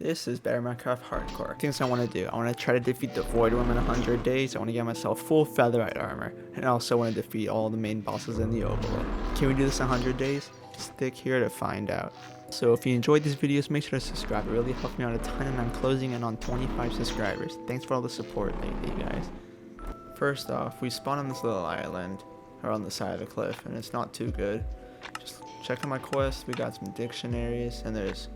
This is Better Minecraft Hardcore. Things I want to do. I want to try to defeat the Void Worm in 100 days. I want to get myself full Featherite armor. And I also want to defeat all the main bosses in the overworld. Can we do this in 100 days? Stick here to find out. So if you enjoyed these videos, make sure to subscribe. It really helps me out a ton, and I'm closing in on 25 subscribers. Thanks for all the support lately, guys. First off, we spawn on this little island, or on the side of the cliff, and it's not too good. Just check out my quest. We got some dictionaries, and there's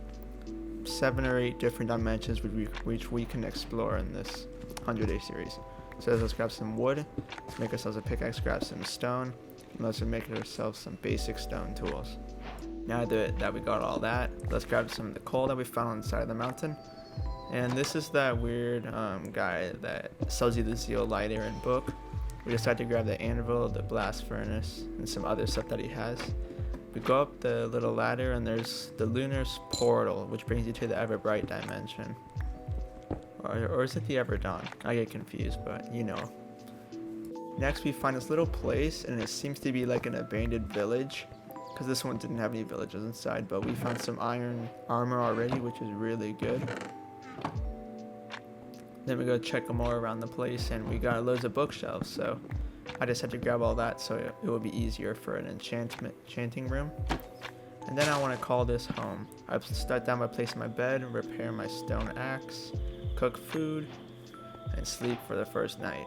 7 or 8 different dimensions which we can explore in this 100-day series. So let's grab some wood, let's make ourselves a pickaxe, grab some stone, and let's make ourselves some basic stone tools. Now that we got all that, let's grab some of the coal that we found on the side of the mountain. And this is that weird guy that sells you the zeolite and book. We decided to grab the anvil, the blast furnace, and some other stuff that he has. We go up the little ladder and there's the lunar portal, which brings you to the Everbright dimension. Or is it the Everdawn? I get confused, but you know. Next we find this little place, and it seems to be like an abandoned village, because this one didn't have any villages inside, but we found some iron armor already, which is really good. Then we go check more around the place, and we got loads of bookshelves, so I just had to grab all that so it would be easier for an enchanting room. And then I want to call this home. I start down by placing my bed, repair my stone axe, cook food, and sleep for the first night.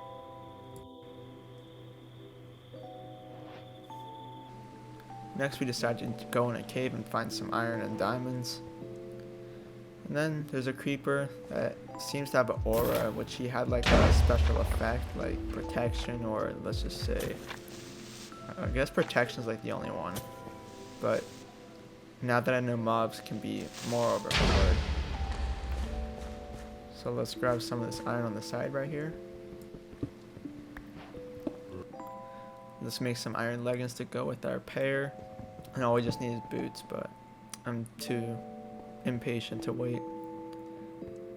Next we decided to go in a cave and find some iron and diamonds. And then there's a creeper that seems to have an aura, which he had like a special effect, like protection, or let's just say, I guess protection is like the only one. But now that I know mobs can be more overpowered, so let's grab some of this iron on the side right here. Let's make some iron leggings to go with our pair. And all we just need is boots, but I'm too impatient to wait.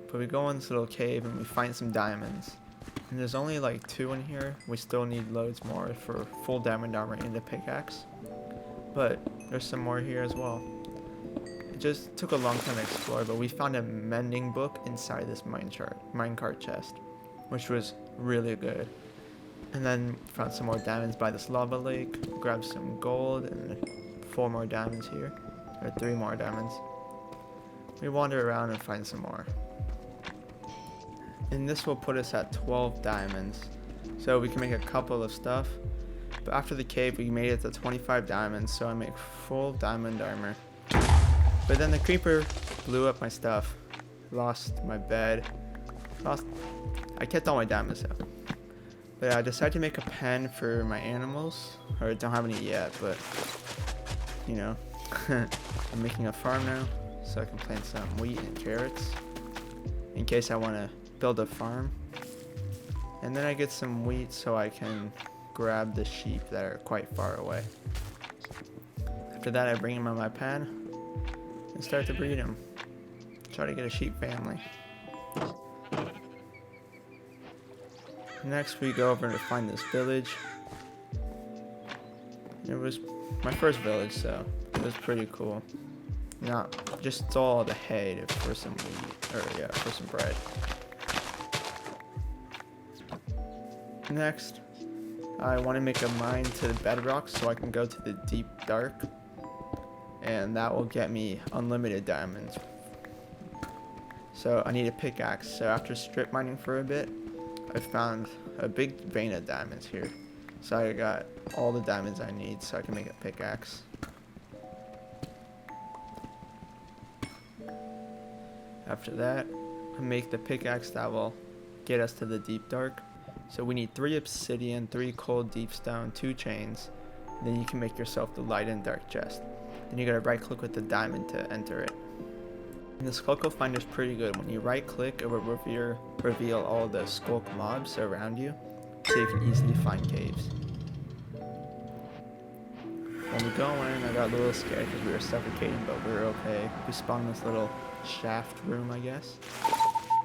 But we go in this little cave and we find some diamonds. And there's only like 2 in here. We still need loads more for full diamond armor and the pickaxe. But there's some more here as well. It just took a long time to explore, but we found a mending book inside this minecart chest, which was really good. And then found some more diamonds by this lava lake, grabbed some gold, and 4 more diamonds here, or 3 more diamonds. We wander around and find some more. And this will put us at 12 diamonds, so we can make a couple of stuff. But after the cave, we made it to 25 diamonds, so I make full diamond armor. But then the creeper blew up my stuff, lost my bed, I kept all my diamonds out. But I decided to make a pen for my animals, or I don't have any yet, but you know, I'm making a farm now, so I can plant some wheat and carrots in case I want to build a farm. And then I get some wheat so I can grab the sheep that are quite far away. After that, I bring them on my pen and start to breed them. Try to get a sheep family. Next we go over to find this village. It was my first village, so it was pretty cool. Now, just stole all the hay for some wheat, or yeah, for some bread. Next, I want to make a mine to the bedrock so I can go to the deep dark, and that will get me unlimited diamonds. So I need a pickaxe. So after strip mining for a bit, I found a big vein of diamonds here. So I got all the diamonds I need so I can make a pickaxe. After that, I make the pickaxe that will get us to the deep dark. So we need 3 obsidian, 3 cold deep stone, 2 chains. Then you can make yourself the light and dark chest. Then you gotta right click with the diamond to enter it. And the Skulk Finder is pretty good. When you right click, it will reveal all the skulk mobs around you, so you can easily find caves. When we go in, I got a little scared because we were suffocating, but we were okay. We spawned in this little shaft room, I guess.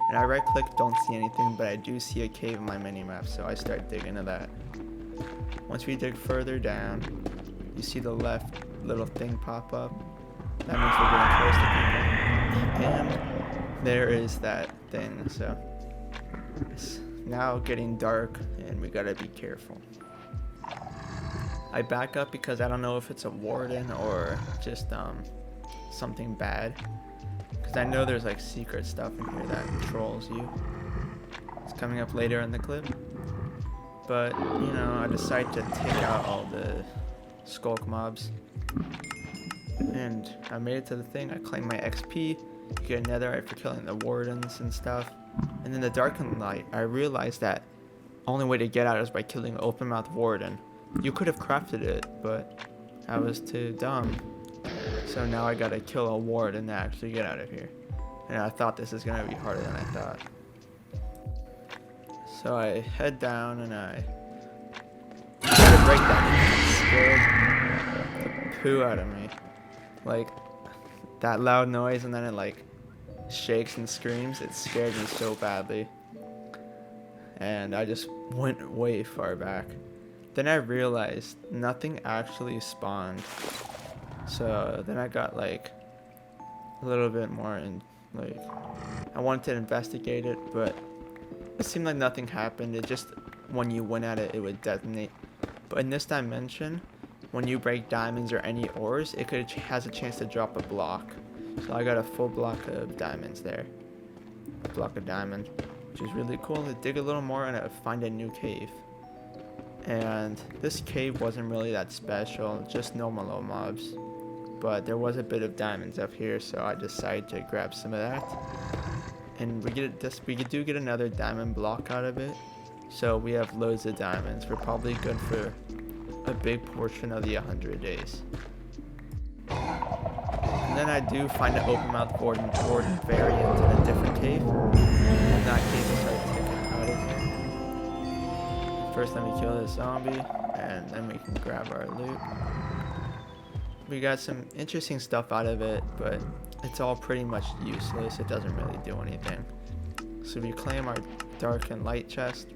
And I right click, don't see anything, but I do see a cave in my minimap, so I start digging into that. Once we dig further down, you see the left little thing pop up. That means we're getting close to people. And there is that thing. So it's now getting dark and we gotta be careful. I back up because I don't know if it's a warden or just something bad, because I know there's like secret stuff in here that trolls you. It's coming up later in the clip, but you know, I decide to take out all the skulk mobs, and I made it to the thing. I claimed my XP. You get a netherite for killing the wardens and stuff. And then the darkened light, I realized that only way to get out is by killing an open mouth warden. You could have crafted it, but I was too dumb. So now I gotta kill a warden to actually get out of here. And I thought this is gonna be harder than I thought. So I head down and I try to break that. It scared the poo out of me. Like, that loud noise, and then it like shakes and screams. It scared me so badly. And I just went way far back. Then I realized nothing actually spawned. So then I got like a little bit more in, like, I wanted to investigate it, but it seemed like nothing happened. It just, when you went at it, it would detonate. But in this dimension, when you break diamonds or any ores, it has a chance to drop a block. So I got a full block of diamonds there. A block of diamond, which is really cool. To dig a little more and I find a new cave. And this cave wasn't really that special, just normal low mobs. But there was a bit of diamonds up here, so I decided to grab some of that. And we do get another diamond block out of it. So we have loads of diamonds. We're probably good for a big portion of the 100 days. And then I do find an open mouth warden variant in a different cave. In that case, I start taking out of here. First, let me kill this zombie, and then we can grab our loot. We got some interesting stuff out of it, but it's all pretty much useless. It doesn't really do anything. So we claim our dark and light chest.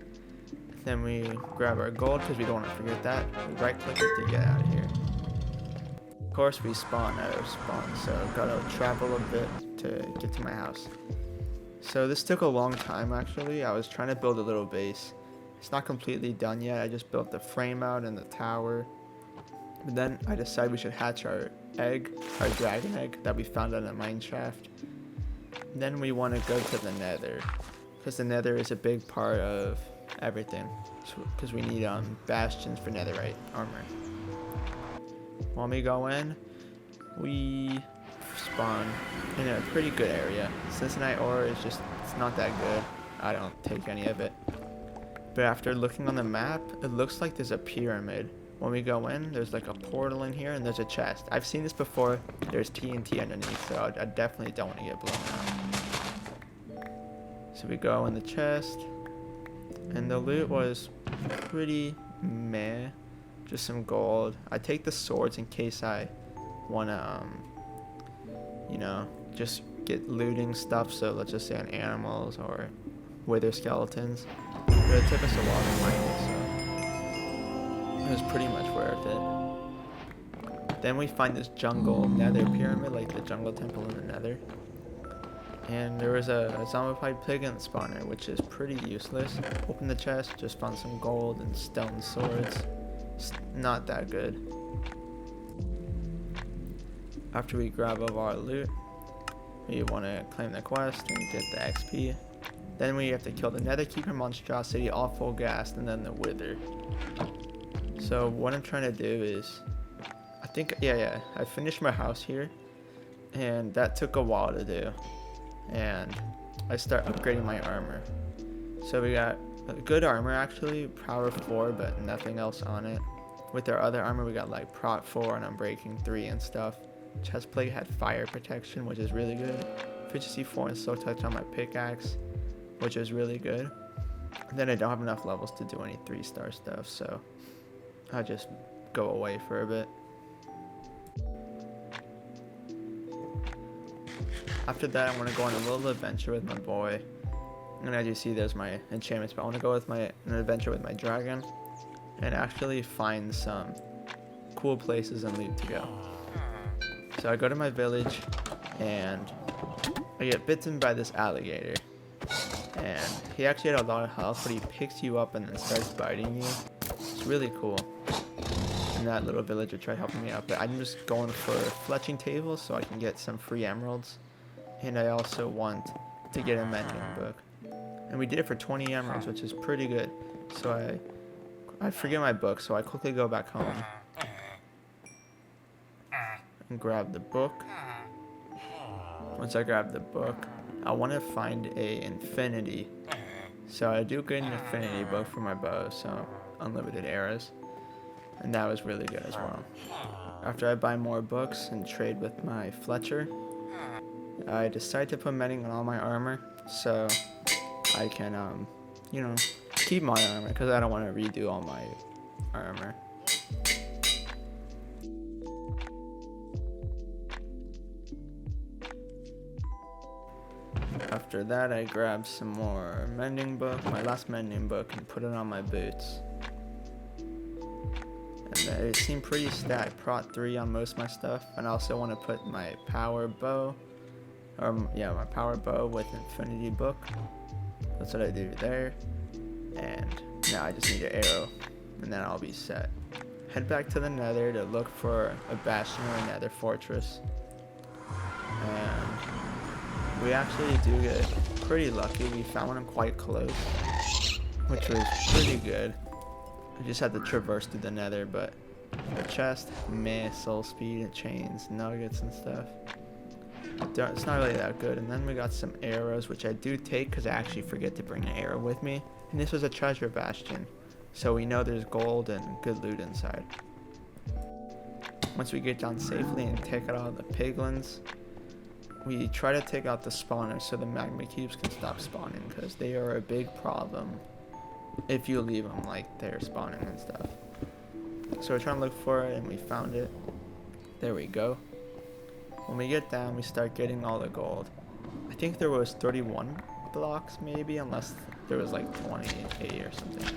Then we grab our gold because we don't want to forget that. We right click it to get out of here. Of course, we spawn out of spawn, so gotta travel a bit to get to my house. So this took a long time actually. I was trying to build a little base. It's not completely done yet. I just built the frame out and the tower. But then I decided we should hatch our egg, our dragon egg that we found on a mine shaft. And then we want to go to the Nether, because the Nether is a big part of everything. Because we need bastions for netherite armor. When we go in, we spawn in a pretty good area. Cincinnati ore is just, it's not that good. I don't take any of it. But after looking on the map, it looks like there's a pyramid. When we go in, there's like a portal in here and there's a chest. I've seen this before. There's TNT underneath, so I definitely don't want to get blown out. So we go in the chest, and the loot was pretty meh. Just some gold. I take the swords in case I want to, you know, just get looting stuff. So let's just say on animals or wither skeletons. But it took us a while to find it, so it was pretty much worth it. Then we find this jungle nether pyramid, like the jungle temple in the nether. And there was a zombified pig in the spawner, which is pretty useless. Open the chest, just found some gold and stone swords. It's not that good. After we grab up our loot, we want to claim the quest and get the XP. Then we have to kill the nether keeper monstrosity, all full gas, and then the wither. So what I'm trying to do is, I think, I finished my house here, and that took a while to do. And I start upgrading my armor. So we got good armor actually, power 4, but nothing else on it. With our other armor, we got like prot 4 and unbreaking 3 and stuff. Chestplate had fire protection, which is really good. Efficiency 4 and slow touch on my pickaxe, which is really good. And then I don't have enough levels to do any 3-star stuff, so I'll just go away for a bit. After that, I want to go on a little adventure with my boy. And as you see, there's my enchantments, but I want to go with an adventure with my dragon and actually find some cool places and loot to go. So I go to my village, and I get bitten by this alligator. And he actually had a lot of health, but he picks you up and then starts biting you. It's really cool. And that little villager tried helping me out, but I'm just going for fletching tables so I can get some free emeralds. And I also want to get a mending book. And we did it for 20 emeralds, which is pretty good. So I forget my book, so I quickly go back home and grab the book. Once I grab the book, I want to find a infinity. So I do get an infinity book for my bow, so unlimited arrows. And that was really good as well. After I buy more books and trade with my Fletcher, I decide to put mending on all my armor so I can, you know, keep my armor because I don't want to redo all my armor. After that, I grabbed some more mending book, my last mending book, and put it on my boots. And it seemed pretty stacked, prot 3 on most of my stuff. And I also want to put my power bow, my power bow with infinity book. That's what I do there. And now I just need an arrow, and then I'll be set. Head back to the Nether to look for a bastion or a Nether fortress. And we actually do get pretty lucky. We found one quite close, which was pretty good. I just had to traverse through the Nether, but the chest, meh, soul speed, and chains, nuggets, and stuff. It's not really that good. And then we got some arrows, which I do take because I actually forget to bring an arrow with me. And this was a treasure bastion, so we know there's gold and good loot inside. Once we get down safely and take out all the piglins, we try to take out the spawners so the magma cubes can stop spawning, because they are a big problem if you leave them like they're spawning and stuff. So we're trying to look for it, and we found it. There we go. When we get down, we start getting all the gold. I think there was 31 blocks maybe, unless there was like 28 or something.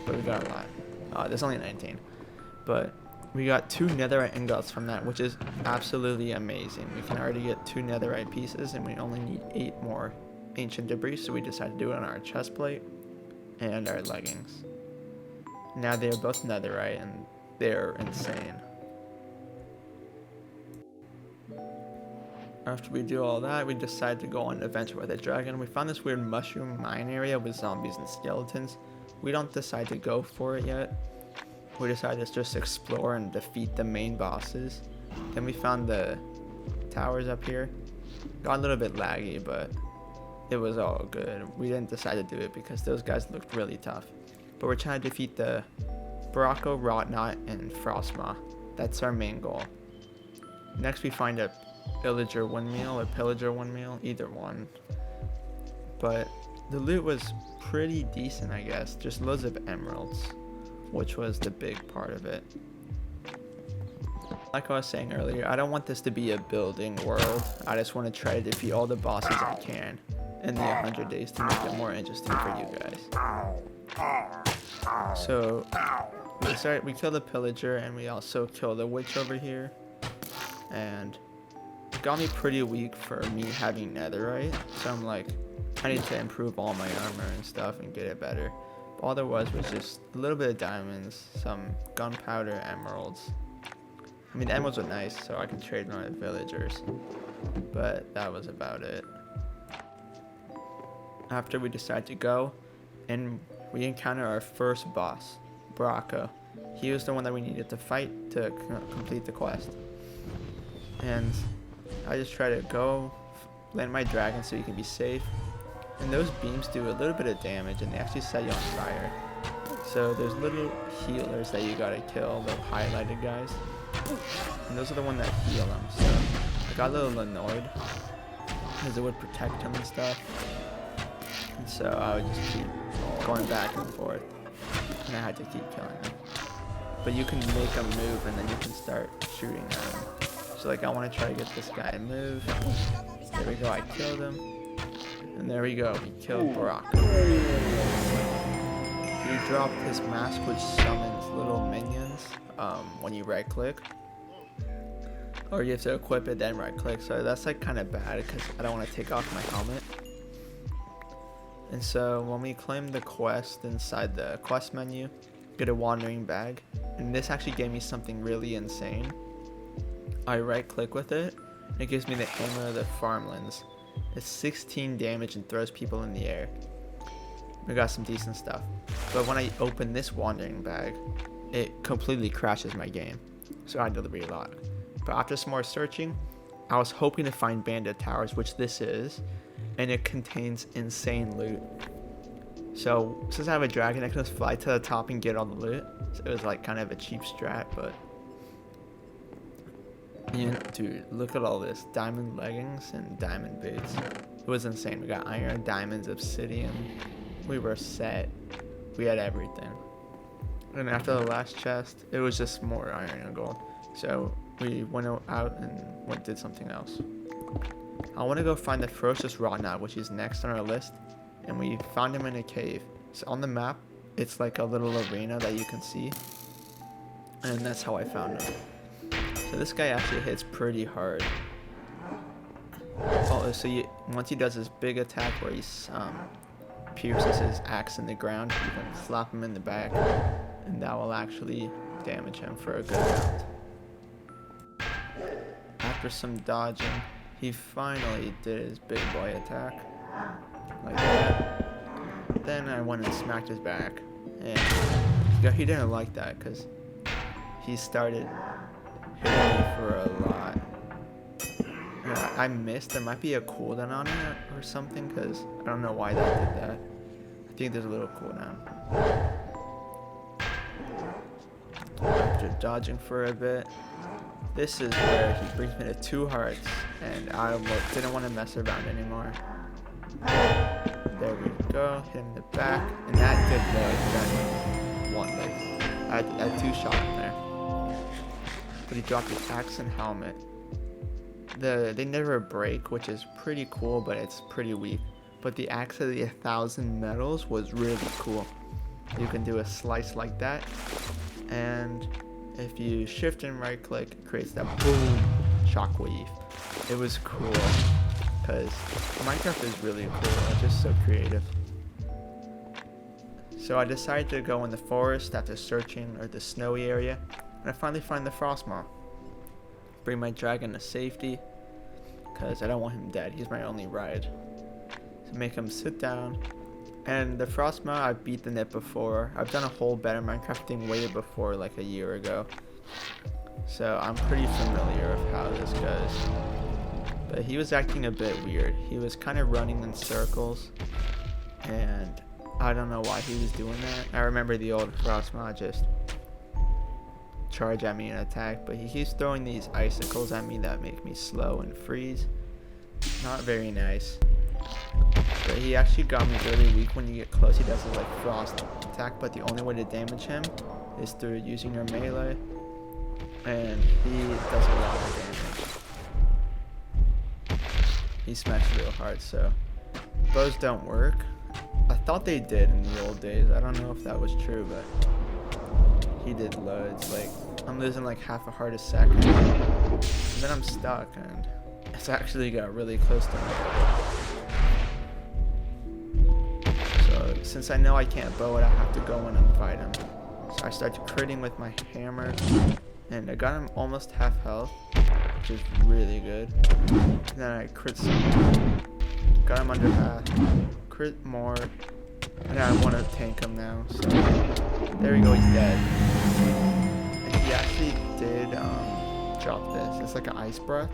But we got a lot. There's only 19. But we got 2 netherite ingots from that, which is absolutely amazing. We can already get 2 netherite pieces, and we only need 8 more ancient debris, so we decided to do it on our chest plate and our leggings. Now they're both netherite, and they're insane. After we do all that, we decide to go on an adventure with a dragon. We found this weird mushroom mine area with zombies and skeletons. We don't decide to go for it yet. We decided to just explore and defeat the main bosses. Then we found the towers up here. Got a little bit laggy, but it was all good. We didn't decide to do it because those guys looked really tough. But we're trying to defeat the Barocco, Rotnot, and Frostmaul. That's our main goal. Next we find a villager windmill or pillager windmill, either one. But the loot was pretty decent, I guess. Just loads of emeralds, which was the big part of it. Like I was saying earlier, I don't want this to be a building world. I just want to try to defeat all the bosses I can in the 100 days to make it more interesting for you guys. So we killed the pillager, and we also killed the witch over here. And it got me pretty weak for me having netherite. So I'm like, I need to improve all my armor and stuff and get it better. But all there was just a little bit of diamonds, some gunpowder, emeralds. I mean, the emeralds were nice, so I can trade them with villagers. But that was about it. After we decided to go, and we encounter our first boss, Barocco. He was the one that we needed to fight to complete the quest. And I just try to go land my dragon so you can be safe. And those beams do a little bit of damage, and they actually set you on fire. So there's little healers that you gotta kill, the highlighted guys. And those are the ones that heal them. So I got a little annoyed because it would protect him and stuff. And so I would just keep going back and forth, and I had to keep killing him. But you can make him move, and then you can start shooting at him. So like, I want to try to get this guy to move. There we go, I killed him. And there we go, we killed Barocco. He dropped his mask, which summons little minions when you right click. or you have to equip it then right click. So that's like kind of bad because I don't want to take off my helmet. And so when we claim the quest inside the quest menu, get a wandering bag, and this actually gave me something really insane. I right click with it, and it gives me the hammer of the farmlands. It's 16 damage and throws people in the air. We got some decent stuff. But when I open this wandering bag, it completely crashes my game. So I had to relog. But after some more searching, I was hoping to find bandit towers, which this is, and it contains insane loot. So since I have a dragon, I can just fly to the top and get all the loot. So it was like kind of a cheap strat, but yeah, dude, look at all this. Diamond leggings and diamond boots. It was insane. We got iron, diamonds, obsidian. We were set. We had everything. And after the last chest, it was just more iron and gold. So we went out and did something else. I want to go find the ferocious Rotnut, which is next on our list. And we found him in a cave. So on the map, it's like a little arena that you can see. And that's how I found him. So this guy actually hits pretty hard. Oh, so once he does his big attack where he pierces his axe in the ground, you can slap him in the back, and that will actually damage him for a good round. After some dodging, he finally did his big boy attack, like that. Then I went and smacked his back, and he didn't like that because he started hitting me for a lot. I missed. There might be a cooldown on it or something because I don't know why that did that. I think there's a little cooldown. After dodging for a bit, this is where he brings me to 2 hearts, and I didn't want to mess around anymore. There we go. Hit him in the back, and that did more than 1 leg. I had 2 shots in there. But he dropped his axe and helmet. They never break, which is pretty cool, but it's pretty weak. But the axe of the 1,000 metals was really cool. You can do a slice like that, and if you shift and right click, it creates that boom shockwave. It was cool because Minecraft is really cool. It's just so creative. So I decided to go in the forest after searching the snowy area, and I finally find the Frostmaul. Bring my dragon to safety because I don't want him dead. He's my only ride. So make him sit down. And the Frostmaul, I've beaten it before. I've done a whole better Minecraft thing way before, like a year ago. So I'm pretty familiar with how this goes. But he was acting a bit weird. He was kind of running in circles, and I don't know why he was doing that. I remember the old Frostmaul just charge at me and attack, but he keeps throwing these icicles at me that make me slow and freeze. Not very nice. But he actually got me really weak when you get close. He does his like frost attack, but the only way to damage him is through using your melee, and he does a lot of damage. He smacks real hard, so bows don't work. I thought they did in the old days. I don't know if that was true, but he did loads. Like, I'm losing like half a heart a second, and then I'm stuck, and it's actually got really close to me. So since I know I can't bow it, I have to go in and fight him. So I start critting with my hammer, and I got him almost half health, which is really good. And then I crit some, got him under half, crit more, and I want to tank him now. So there we go, he's dead. And he actually did drop this. It's like an ice breath,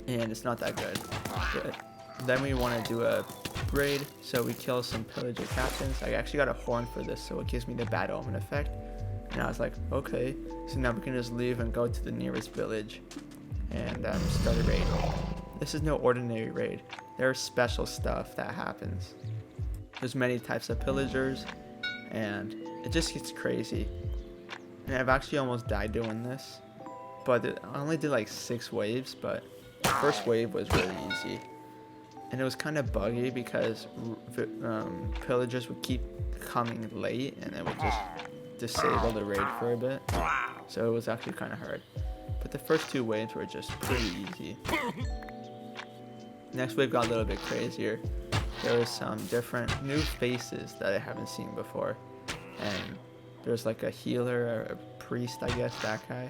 and it's not that good. But then we want to do a raid, so we kill some pillager captains. I actually got a horn for this, so it gives me the bad omen effect. And I was like, okay, so now we can just leave and go to the nearest village and start a raid. This is no ordinary raid. There's special stuff that happens. There's many types of pillagers, and it just gets crazy. And I've actually almost died doing this, but I only did like 6 waves, but the first wave was really easy. And it was kind of buggy because pillagers would keep coming late, and it would just disable the raid for a bit. So it was actually kind of hard. But the first two waves were just pretty easy. Next wave got a little bit crazier. There was some different new faces that I haven't seen before. And there's like a healer, or a priest, I guess, that guy,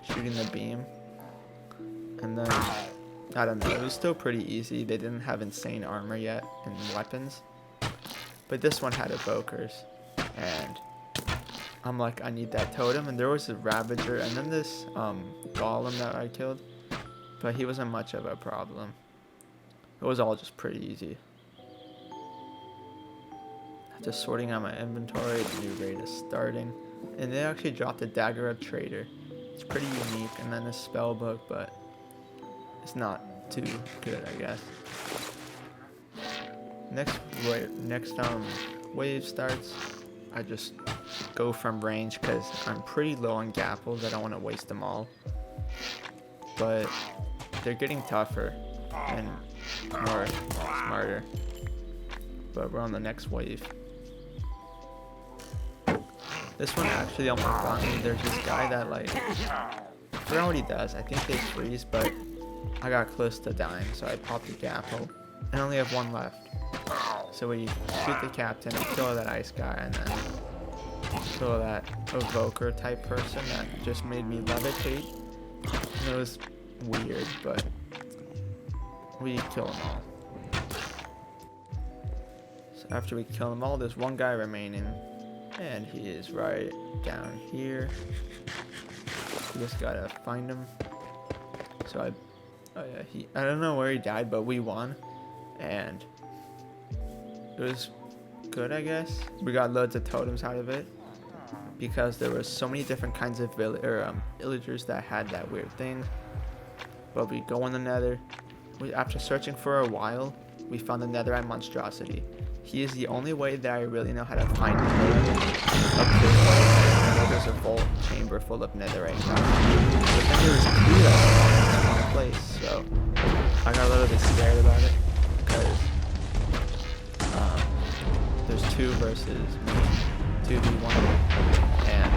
shooting the beam. And then, I don't know, it was still pretty easy. They didn't have insane armor yet and weapons. But this one had evokers. And I'm like, I need that totem. And there was a Ravager and then this golem that I killed. But he wasn't much of a problem. It was all just pretty easy. Just sorting out my inventory, the new raid is starting. And they actually dropped a Dagger of Trader. It's pretty unique, and then a spell book, but it's not too good, I guess. Next wave starts. I just go from range because I'm pretty low on gapples. I don't want to waste them all. But they're getting tougher and more smarter. But we're on the next wave. This one actually almost got me. There's this guy that like, I forgot what he does. I think they freeze, but I got close to dying, so I popped the gapple. I only have one left. So we shoot the captain, kill that ice guy, and then kill that evoker type person that just made me levitate. And it was weird, but we kill them all. So after we kill them all, there's one guy remaining. And he is right down here. We just gotta find him. So I don't know where he died, but we won. And it was good, I guess. We got loads of totems out of it. Because there were so many different kinds of villagers that had that weird thing. But we go in the Nether. After searching for a while, we found the Netherite monstrosity. He is the only way that I really know how to find him. Up this way, I know there's a vault chamber full of netherite. But then there was two that spawned in one place, so I got a little bit scared about it because there's 2 versus me, 2v1, and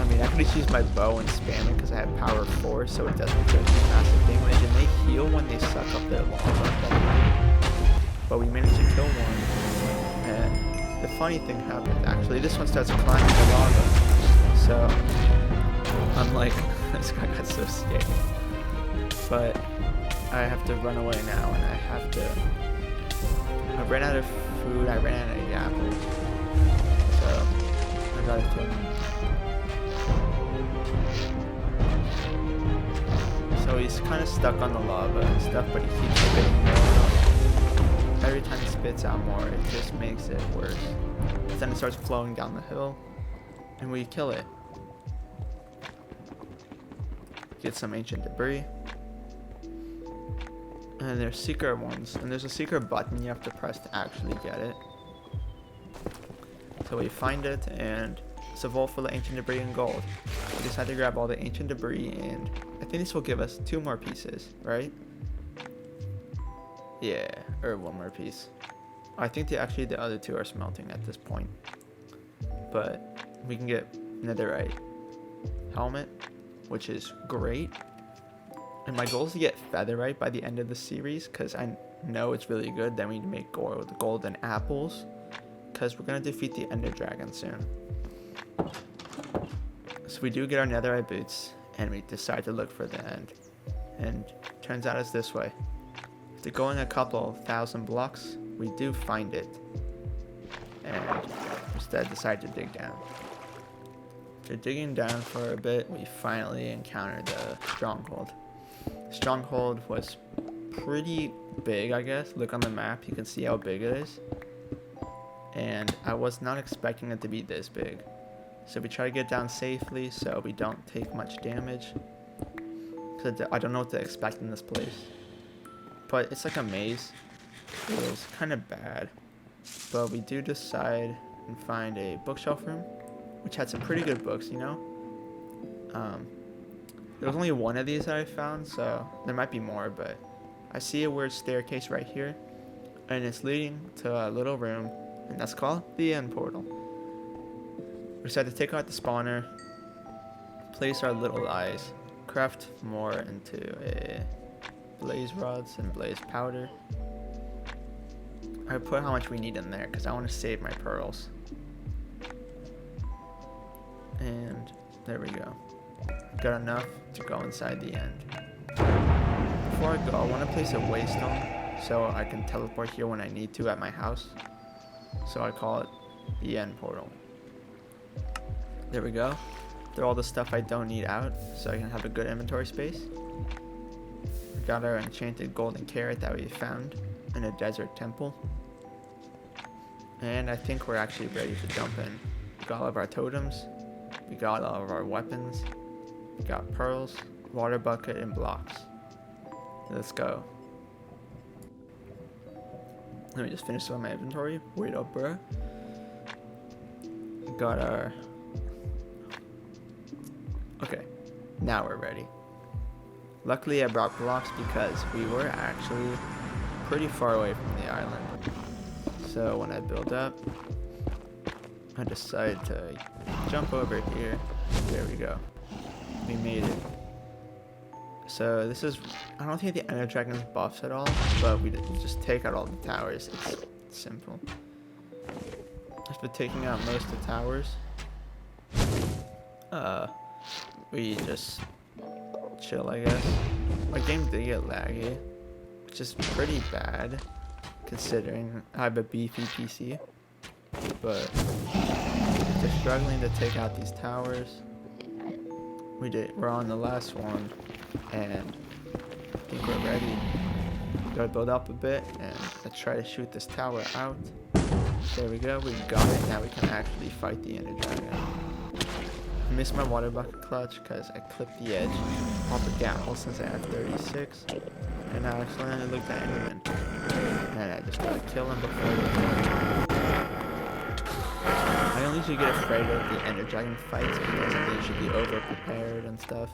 I mean I could just use my bow and spam it because I have power 4, so it doesn't do massive damage, and they heal when they suck up their lava. But we managed to kill one, and the funny thing happened actually. This one starts climbing the lava, so I'm like, this guy got so scared. But I have to run away now, and I ran out of food, I ran out of apples, so I gotta kill him. So he's kind of stuck on the lava and stuff, but he keeps spitting more. Every time he spits out more, it just makes it worse. Then it starts flowing down the hill, and we kill it. Get some ancient debris. And there's secret ones, and there's a secret button you have to press to actually get it. So we find it, and it's a vault full of ancient debris and gold. We decide to grab all the ancient debris, and I think this will give us 2 more pieces, right? Yeah, or 1 more piece. I think the other 2 are smelting at this point. But we can get netherite helmet, which is great. And my goal is to get featherite by the end of the series, because I know it's really good. Then we need to make golden apples, because we're going to defeat the ender dragon soon. So we do get our netherite boots, and we decide to look for the end. And turns out it's this way. After going a couple thousand blocks, we do find it, and instead decide to dig down. After digging down for a bit, we finally encountered the Stronghold. Stronghold was pretty big, I guess. Look on the map, you can see how big it is. And I was not expecting it to be this big. So we try to get down safely so we don't take much damage. Because I don't know what to expect in this place. But it's like a maze. It was kind of bad. But we do decide and find a bookshelf room, which had some pretty good books, you know? There was only 1 of these that I found, so there might be more, but I see a weird staircase right here, and it's leading to a little room, and that's called the end portal. We decided to take out the spawner, place our little eyes, craft more into a blaze rods and blaze powder. I put how much we need in there because I want to save my pearls. And there we go. Got enough to go inside the end. Before I go, I want to place a waystone so I can teleport here when I need to at my house. So I call it the end portal. There we go. Throw all the stuff I don't need out so I can have a good inventory space. We got our enchanted golden carrot that we found in a desert temple. And I think we're actually ready to jump in. We got all of our totems. We got all of our weapons. We got pearls, water bucket, and blocks. Let's go. Let me just finish on my inventory. Wait up, bro. Got our... Okay, now we're ready. Luckily I brought blocks because we were actually pretty far away from the island. So when I build up, I decided to jump over here. There we go. We made it. So this is, I don't think the Ender Dragon's buffs at all, but we just take out all the towers. It's simple. After taking out most of the towers, we just chill, I guess. My game did get laggy, which is pretty bad considering I have a beefy PC. But just struggling to take out these towers. We're on the last one, and I think we're ready. Gotta build up a bit, and let's try to shoot this tower out. There we go, we got it. Now we can actually fight the Ender Dragon. I missed my water bucket clutch because I clipped the edge off the gamble since I had 36, and I accidentally looked at Enderman, and I just gotta kill him before I don't usually get afraid of the Ender Dragon fights because they usually be over prepared and stuff.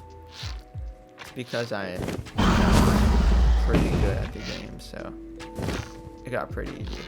It's because I am pretty good at the game, so it got pretty easy.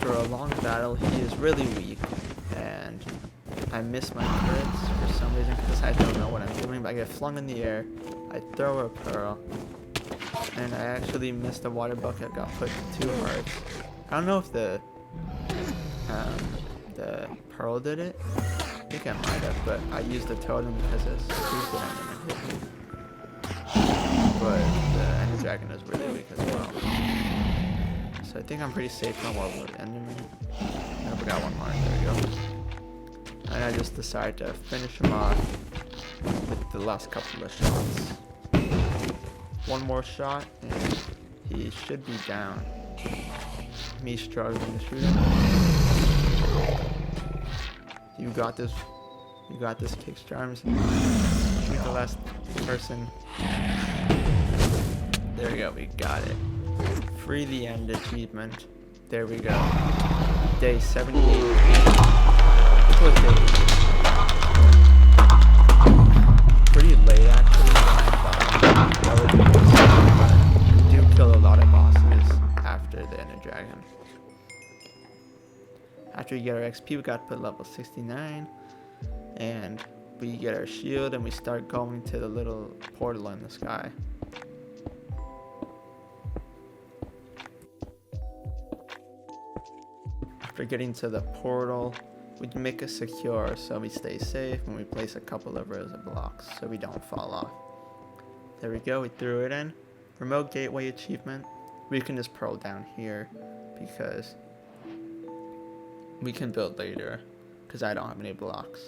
after a long battle, he is really weak, and I miss my crits for some reason because I don't know what I'm doing, but I get flung in the air, I throw a pearl, and I actually missed the water bucket, got put to 2 hearts. I don't know if the pearl did it. I think I might have, but I used the totem because it's stupid enderman. But the ender dragon is really weak as well. So I think I'm pretty safe from all the enderman. I forgot one more. There we go. And I just decided to finish him off with the last couple of shots. One more shot and he should be down. Me struggling to shoot him. You got this. You got this, Kickstarms. Shoot the last person. There we go. We got it. Free the end achievement. There we go. Day 78. This was day 8. Pretty late actually. We do kill a lot of bosses after the Ender Dragon. After we get our XP, we got to put level 69, and we get our shield, and we start going to the little portal in the sky. After getting to the portal, we can make it secure so we stay safe, and we place a couple of rows of blocks so we don't fall off. There we go, we threw it in. Remote gateway achievement. We can just pearl down here because we can build later because I don't have any blocks.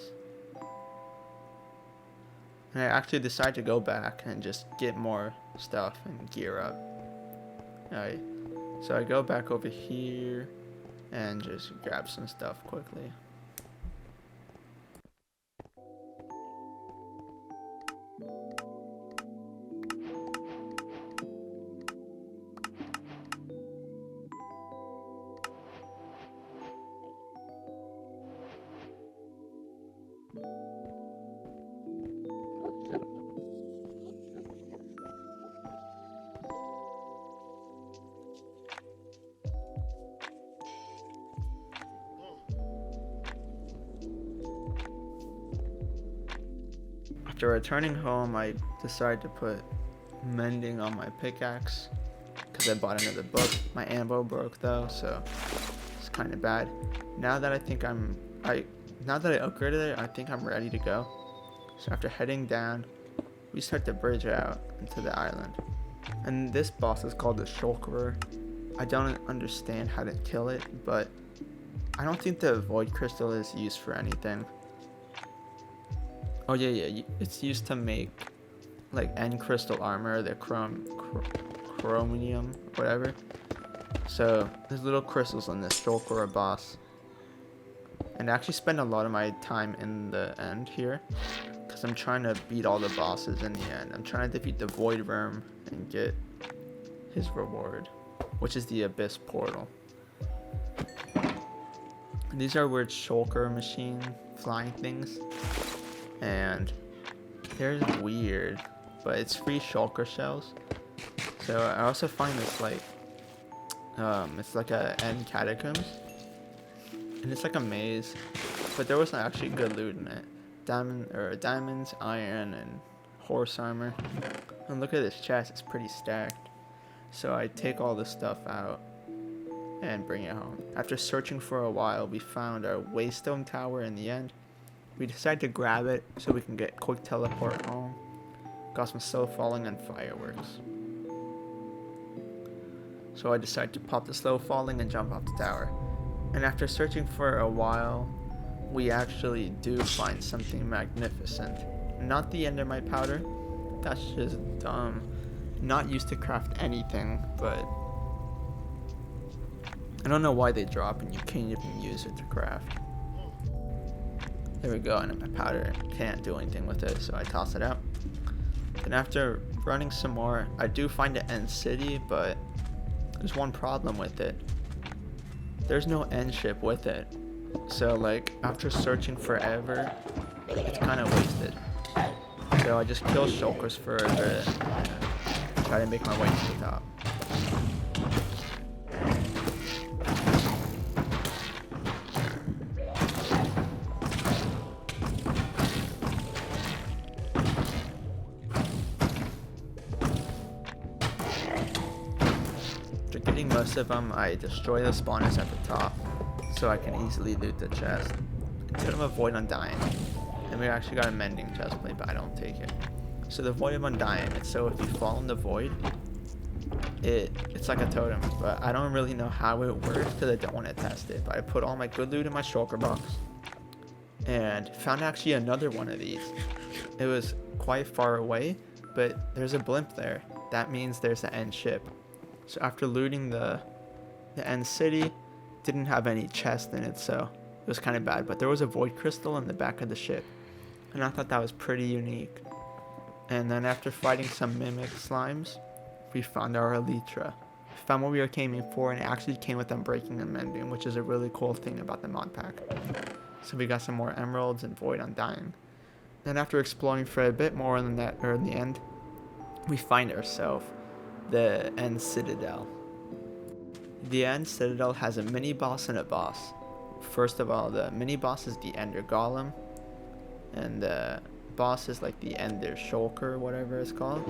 And I actually decided to go back and just get more stuff and gear up. Alright, so I go back over here and just grab some stuff quickly. After returning home, I decided to put mending on my pickaxe because I bought another book. My anvil broke though, so it's kind of bad. Now that I upgraded it, I think I'm ready to go. So after heading down, we start to bridge out into the island. And this boss is called the Shulkerer. I don't understand how to kill it, but I don't think the void crystal is used for anything. Oh yeah, it's used to make like end crystal armor, the chromium, whatever. So there's little crystals on this Shulkerer boss. And I actually spend a lot of my time in the end here because I'm trying to beat all the bosses in the end. I'm trying to defeat the void worm and get his reward, which is the abyss portal. And these are weird shulker machine flying things. And they're weird, but it's free shulker shells. So I also find this like it's like a end catacombs, and it's like a maze, but there wasn't actually good loot in it. Diamonds, iron, and horse armor. And look at this chest, it's pretty stacked. So I take all this stuff out and bring it home. After searching for a while, we found our waystone tower in the end. We decided to grab it so we can get quick teleport home. Got some slow falling and fireworks. So I decided to pop the slow falling and jump off the tower. And after searching for a while, we actually do find something magnificent. Not the endermite powder. That's just dumb. Not used to craft anything, but I don't know why they drop and you can't even use it to craft. There we go, and my powder can't do anything with it, so I toss it out. Then after running some more, I do find the end city, but there's one problem with it. There's no end ship with it. So like, after searching forever, it's kind of wasted. So I just kill shulkers for a bit and try to make my way to the top. most of them I destroy the spawners at the top so I can easily loot the chest. Totem of Void Undying. And we actually got a mending chestplate, but I don't take it. So the Void of Undying, it's so if you fall in the void, it's like a totem, but I don't really know how it works because I don't want to test it. But I put all my good loot in my shulker box and found actually another one of these. It was quite far away, but there's a blimp there. That means there's an end ship. So after looting the end city, didn't have any chest in it, so it was kind of bad. But there was a void crystal in the back of the ship, and I thought that was pretty unique. And then after fighting some mimic slimes, we found our elytra. Found what we were aiming for, and it actually came with Unbreaking and Mending, which is a really cool thing about the mod pack. So we got some more emeralds and Void Undying. Then after exploring for a bit more in the end, we find ourselves the End Citadel. The End Citadel has a mini boss and a boss. First of all, the mini boss is the Ender Golem, and the boss is like the Ender Shulker, whatever it's called.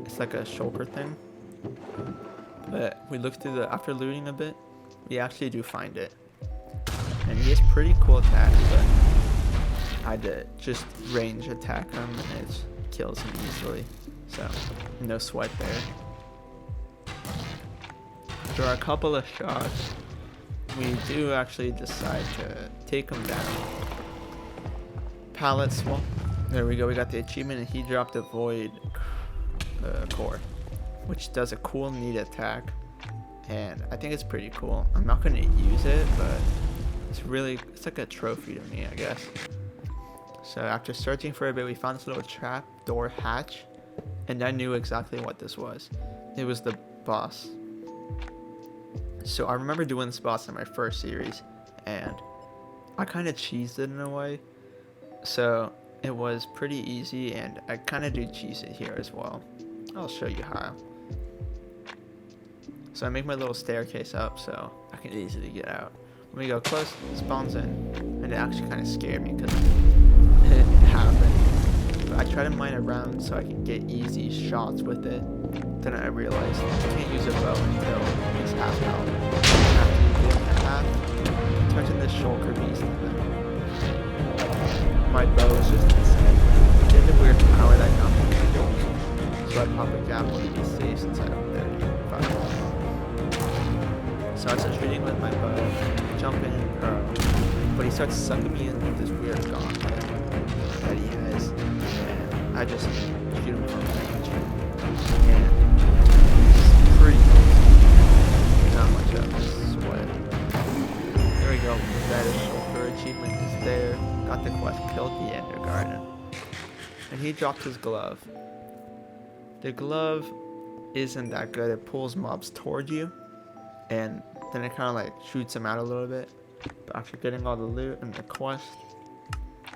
It's like a shulker thing. But we look through after looting a bit, we actually do find it. And he has pretty cool attacks, but I had to just range attack him and it kills him easily. So, no sweat there. After a couple of shots, we do actually decide to take him down. Pallet swap. There we go, we got the achievement, and he dropped a Void core, which does a cool neat attack, and I think it's pretty cool. I'm not going to use it, but it's like a trophy to me, I guess. So after searching for a bit, we found this little trap door hatch, and I knew exactly what this was. It was the boss. So I remember doing this boss in my first series, and I kind of cheesed it in a way. So it was pretty easy, and I kind of do cheese it here as well. I'll show you how. So I make my little staircase up so I can easily get out. When we go close, it spawns in, and it actually kind of scared me because it happened. But I try to mine around so I can get easy shots with it. Then I realized I can't use a bow until it's half health. After you get it half, it turns into shulker beast. My bow is just insane. It has a weird power that nothing can do. So I pop a gapple to be safe since I have 35. So I start shooting with my bow, jump in and curl. But he starts sucking me in with this weird gauntlet that he has. And I just shoot him from range. And it's pretty cool. Not much of a sweat. There we go. That is shulker achievement is there. Got the quest, killed the Ender Garden. And he dropped his glove. The glove isn't that good. It pulls mobs toward you, and then it kind of like shoots them out a little bit. But after getting all the loot and the quest,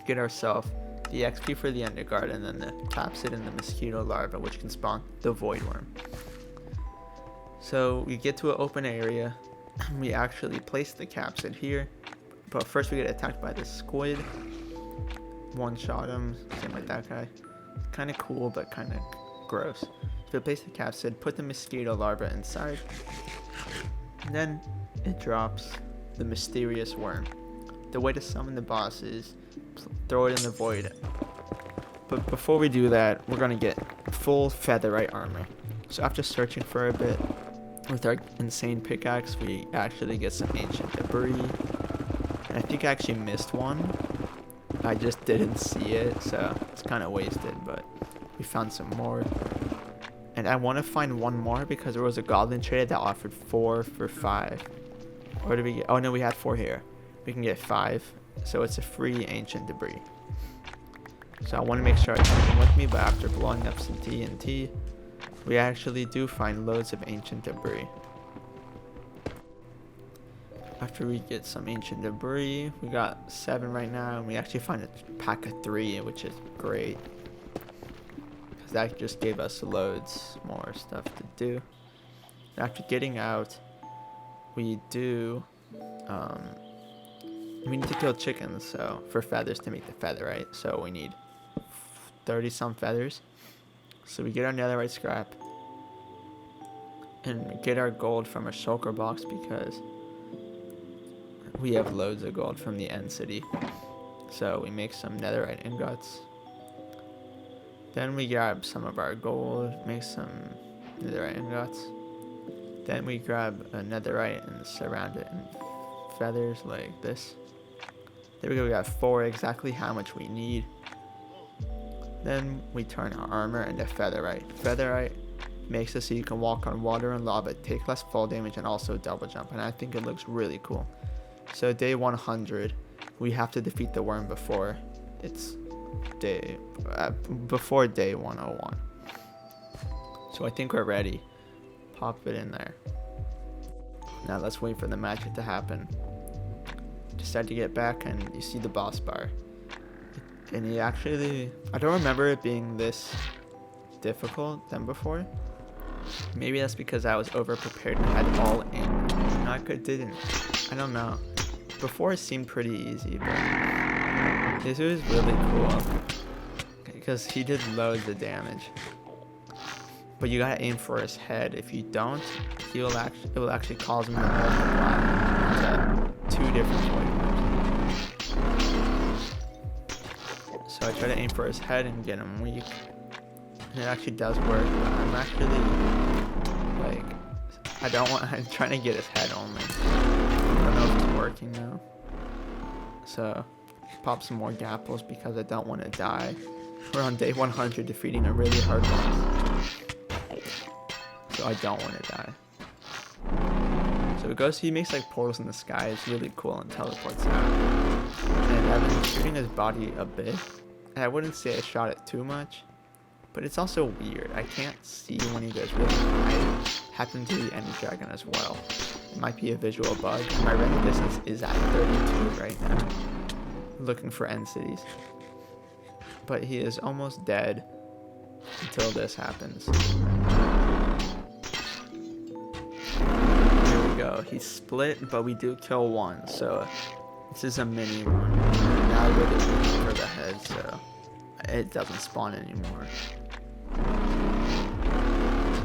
get ourselves the XP for the Ender Garden, and then the capsid and the mosquito larva, which can spawn the void worm. So we get to an open area. We actually place the capsid here. But first we get attacked by the squid. One shot him, same like that guy. Kind of cool, but kind of gross. So we place the capsid, put the mosquito larva inside. And then it drops the mysterious worm. The way to summon the boss is throw it in the void. But before we do that, we're going to get full featherite armor. So after searching for a bit, with our insane pickaxe, we actually get some ancient debris. And I think I actually missed one. I just didn't see it, so it's kind of wasted, but we found some more. And I want to find one more because there was a goblin trader that offered 4 for 5. Or did we get? Oh no, we had 4 here. We can get 5, so it's a free ancient debris. So I want to make sure I take them with me, but after blowing up some TNT, we actually do find loads of ancient debris. After we get some ancient debris, we got 7 right now, and we actually find a pack of 3, which is great. Because that just gave us loads more stuff to do. And after getting out, we do, we need to kill chickens, so, for feathers to make the featherite. So we need 30 some feathers. So we get our netherite scrap. and get our gold from a shulker box because we have loads of gold from the end city. So we make some netherite ingots. Then we grab some of our gold, make some netherite ingots. Then we grab a netherite and surround it in feathers like this. There we go, we got 4, exactly how much we need. Then we turn our armor into featherite. Featherite makes it so you can walk on water and lava, take less fall damage, and also double jump, and I think it looks really cool. So day 100, we have to defeat the worm before before day 101. So I think we're ready. Pop it in there. Now let's wait for the magic to happen. Decide to get back and you see the boss bar. And he actually, I don't remember it being this difficult than before. Maybe that's because I was over prepared and had all in. Not good, didn't. I don't know. Before it seemed pretty easy, but this was really cool because he did loads of damage. But you gotta aim for his head. If you don't, it will actually cause him to multiply into 2 different void orbs. So I try to aim for his head and get him weak. And it actually does work, but I'm actually like, I'm trying to get his head only. I don't know if it's working now. So pop some more gapples because I don't want to die. We're on day 100 defeating a really hard boss. So I don't want to die. So he makes like portals in the sky. It's really cool and teleports out. And I've been shooting his body a bit. And I wouldn't say I shot it too much. But it's also weird. I can't see when he goes really high. Happened to the Ender Dragon as well. It might be a visual bug. My render distance is at 32 right now. Looking for end cities. But he is almost dead until this happens. Here we go. He's split, but we do kill one. So this is a mini one. Now we're just looking for the head, so it doesn't spawn anymore.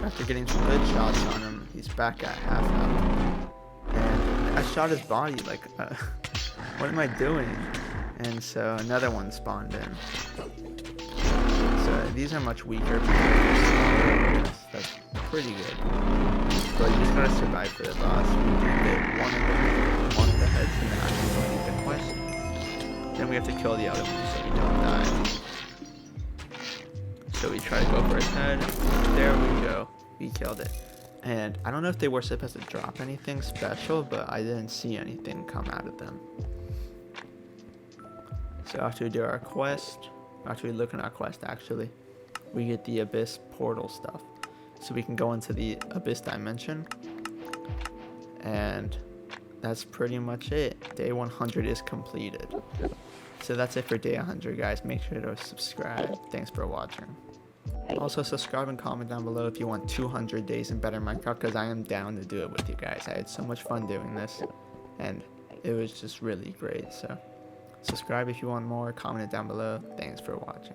After getting some good shots on him, he's back at half health. And I shot his body, like, what am I doing? And so another one spawned in. So these are much weaker. That's pretty good. But you just gotta survive for the boss. We did get one of the heads and then actually going to the quest. Then we have to kill the other one so we don't die. So we try to go for his head. There we go. We killed it. And I don't know if they were supposed to drop anything special, but I didn't see anything come out of them. So after we do our quest, after we look in our quest actually, we get the Abyss portal stuff. So we can go into the Abyss dimension. And that's pretty much it. Day 100 is completed. So that's it for day 100, guys. Make sure to subscribe. Thanks for watching. Also, subscribe and comment down below if you want 200 days in better Minecraft, because I am down to do it with you guys. I had so much fun doing this, and it was just really great. So subscribe if you want more. Comment it down below. Thanks for watching.